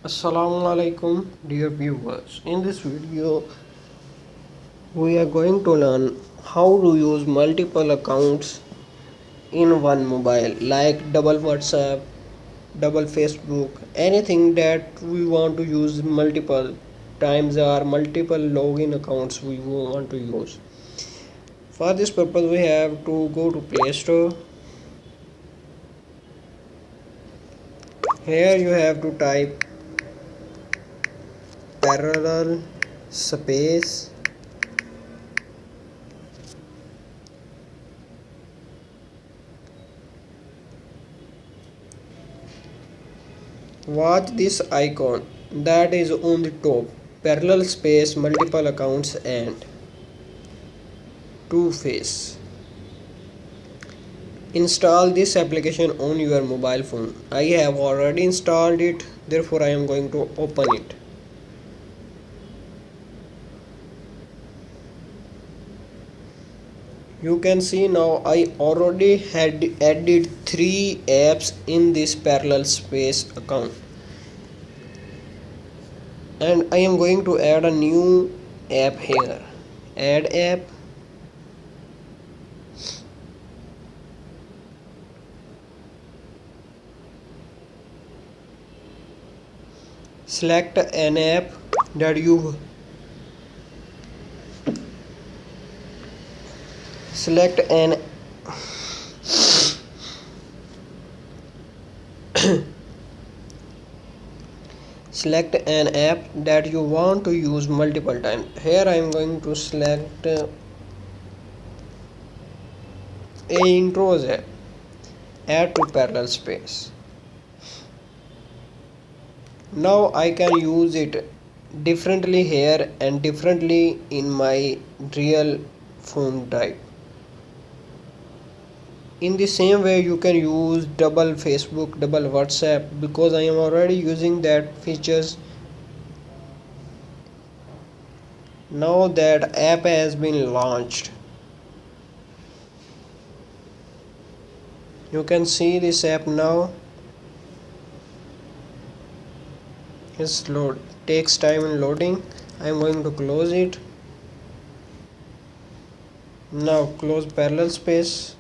Assalamu alaikum, dear viewers. In this video, we are going to learn how to use multiple accounts in one mobile, like double WhatsApp, double Facebook, anything that we want to use multiple times or multiple login accounts we want to use. For this purpose, we have to go to Play Store. Here you have to type parallel space watch this icon that is on the top, parallel space multiple accounts and two face. Install this application on your mobile phone. I have already installed it, therefore I am going to open it. You can see now I already had added 3 apps in this parallel space account, and I am going to add a new app here. Add app. Select an app that you select an select an app that you want to use multiple times. Here I am going to select a intros app. Add to parallel space. Now I can use it differently here and differently in my real phone type. In the same way you can use double Facebook, double WhatsApp, because I am already using that features. Now that app has been launched, you can see this app now. It's load, takes time in loading. I am going to close it. Now close parallel space.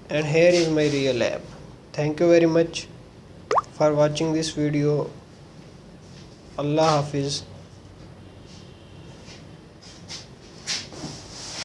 And here is my real app. Thank you very much for watching this video. Allah Hafiz.